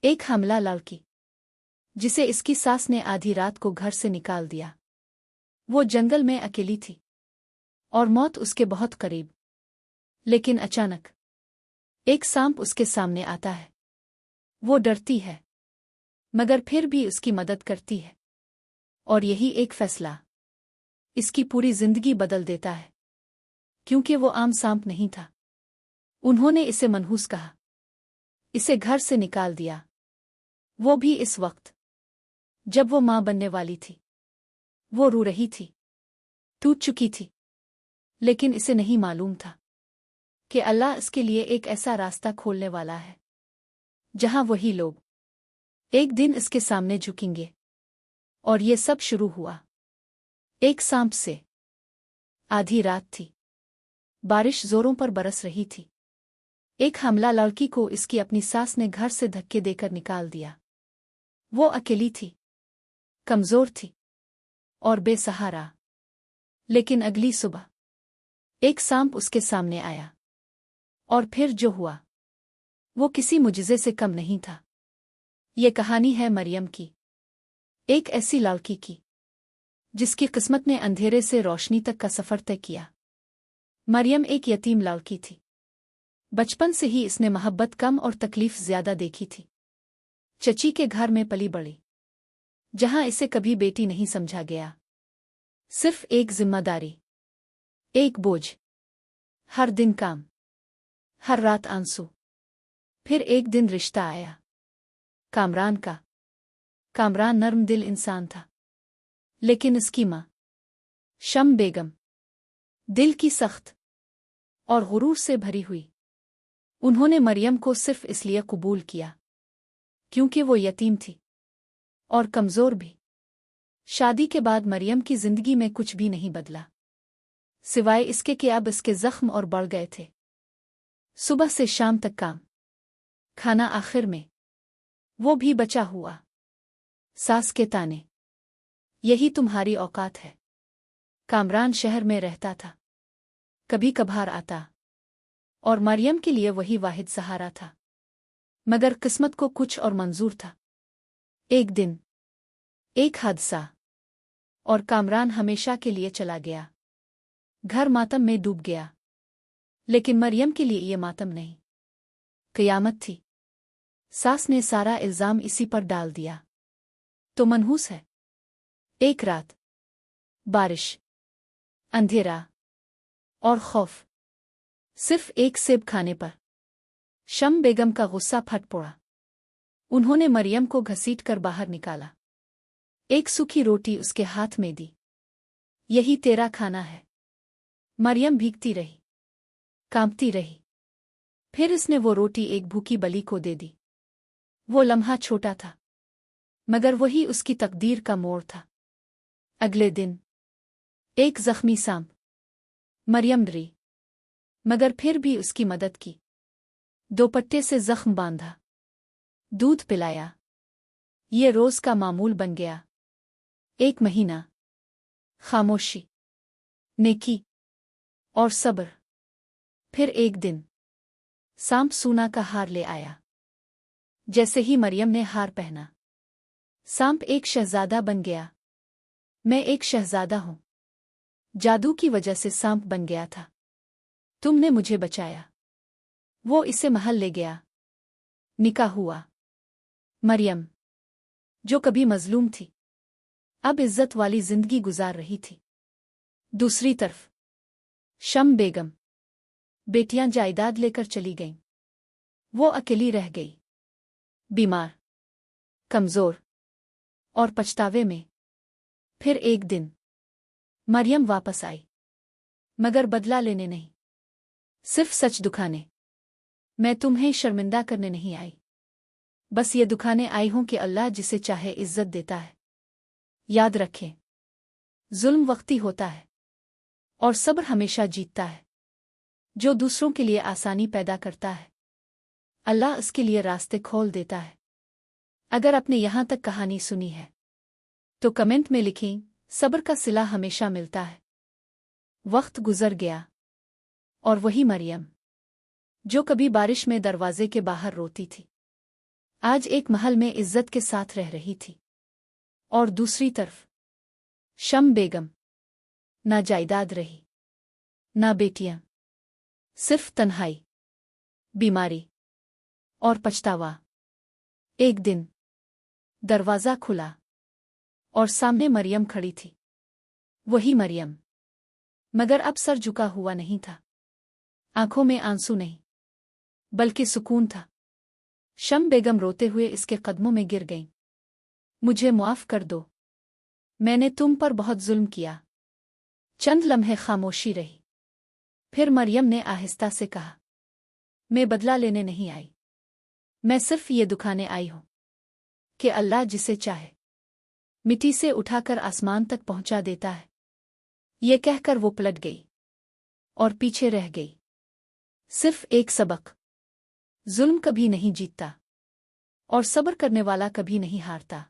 एक हमला लड़की जिसे इसकी सास ने आधी रात को घर से निकाल दिया। वो जंगल में अकेली थी और मौत उसके बहुत करीब। लेकिन अचानक एक सांप उसके सामने आता है। वो डरती है मगर फिर भी उसकी मदद करती है, और यही एक फैसला इसकी पूरी जिंदगी बदल देता है। क्योंकि वो आम सांप नहीं था, उन्होंने इसे मनहूस कहा, इसे घर से निकाल दिया, वो भी इस वक्त जब वो मां बनने वाली थी। वो रो रही थी, टूट चुकी थी, लेकिन इसे नहीं मालूम था कि अल्लाह इसके लिए एक ऐसा रास्ता खोलने वाला है जहां वही लोग एक दिन इसके सामने झुकेंगे। और ये सब शुरू हुआ एक सांप से। आधी रात थी, बारिश जोरों पर बरस रही थी। एक हमला लड़की को इसकी अपनी सास ने घर से धक्के देकर निकाल दिया। वो अकेली थी, कमजोर थी और बेसहारा। लेकिन अगली सुबह एक सांप उसके सामने आया, और फिर जो हुआ वो किसी मुजिज़े से कम नहीं था। ये कहानी है मरियम की, एक ऐसी लड़की की जिसकी किस्मत ने अंधेरे से रोशनी तक का सफर तय किया। मरियम एक यतीम लड़की थी। बचपन से ही इसने मोहब्बत कम और तकलीफ ज्यादा देखी थी। चची के घर में पली बड़ी, जहां इसे कभी बेटी नहीं समझा गया, सिर्फ एक जिम्मेदारी, एक बोझ। हर दिन काम, हर रात आंसू। फिर एक दिन रिश्ता आया, कामरान का। कामरान नर्म दिल इंसान था, लेकिन इसकी मां शम बेगम दिल की सख्त और गुरूर से भरी हुई। उन्होंने मरियम को सिर्फ इसलिए कबूल किया क्योंकि वो यतीम थी और कमजोर भी। शादी के बाद मरियम की जिंदगी में कुछ भी नहीं बदला, सिवाय इसके कि अब इसके जख्म और बढ़ गए थे। सुबह से शाम तक काम, खाना आखिर में वो भी बचा हुआ। सास के ताने, यही तुम्हारी औकात है। कामरान शहर में रहता था, कभी कभार आता, और मरियम के लिए वही वाहिद सहारा था। मगर किस्मत को कुछ और मंजूर था। एक दिन एक हादसा, और कामरान हमेशा के लिए चला गया। घर मातम में डूब गया। लेकिन मरियम के लिए ये मातम नहीं, क़यामत थी। सास ने सारा इल्जाम इसी पर डाल दिया तो मनहूस है। एक रात, बारिश, अंधेरा और खौफ। सिर्फ एक सेब खाने पर शम बेगम का गुस्सा फट पड़ा। उन्होंने मरियम को घसीट कर बाहर निकाला, एक सूखी रोटी उसके हाथ में दी। यही तेरा खाना है। मरियम भीगती रही, कांपती रही। फिर इसने वो रोटी एक भूखी बली को दे दी। वो लम्हा छोटा था, मगर वही उसकी तकदीर का मोड़ था। अगले दिन एक जख्मी सांप। मरियम डरी, मगर फिर भी उसकी मदद की। दोपट्टे से जख्म बांधा, दूध पिलाया। ये रोज का मामूल बन गया। एक महीना, खामोशी, नेकी और सब्र। फिर एक दिन सांप सोना का हार ले आया। जैसे ही मरियम ने हार पहना, सांप एक शहजादा बन गया। मैं एक शहजादा हूं। जादू की वजह से सांप बन गया था। तुमने मुझे बचाया। वो इसे महल ले गया। निकाह हुआ। मरियम, जो कभी मजलूम थी, अब इज्जत वाली जिंदगी गुजार रही थी। दूसरी तरफ शम बेगम, बेटियां जायदाद लेकर चली गईं। वो अकेली रह गई, बीमार, कमजोर और पछतावे में। फिर एक दिन मरियम वापस आई, मगर बदला लेने नहीं, सिर्फ सच दुखाने। मैं तुम्हें शर्मिंदा करने नहीं आई, बस ये दुखाने आई हूं कि अल्लाह जिसे चाहे इज्जत देता है। याद रखें, जुल्म वक्ती होता है और सब्र हमेशा जीतता है। जो दूसरों के लिए आसानी पैदा करता है, अल्लाह उसके लिए रास्ते खोल देता है। अगर आपने यहां तक कहानी सुनी है तो कमेंट में लिखें, सब्र का सिला हमेशा मिलता है। वक्त गुजर गया, और वही मरियम जो कभी बारिश में दरवाजे के बाहर रोती थी, आज एक महल में इज्जत के साथ रह रही थी, और दूसरी तरफ शम बेगम ना जायदाद रही, ना बेटियां, सिर्फ तन्हाई, बीमारी और पछतावा। एक दिन दरवाज़ा खुला और सामने मरियम खड़ी थी। वही मरियम, मगर अब सर झुका हुआ नहीं था, आंखों में आंसू नहीं बल्कि सुकून था। शम बेगम रोते हुए इसके कदमों में गिर गईं। मुझे मुआफ कर दो, मैंने तुम पर बहुत जुल्म किया। चंद लम्हे खामोशी रही, फिर मरियम ने आहिस्ता से कहा, मैं बदला लेने नहीं आई, मैं सिर्फ ये दुखाने आई हूं कि अल्लाह जिसे चाहे मिट्टी से उठाकर आसमान तक पहुंचा देता है। ये कहकर वो पलट गई और पीछे रह गई। सिर्फ एक सबक, जुल्म कभी नहीं जीतता और सब्र करने वाला कभी नहीं हारता।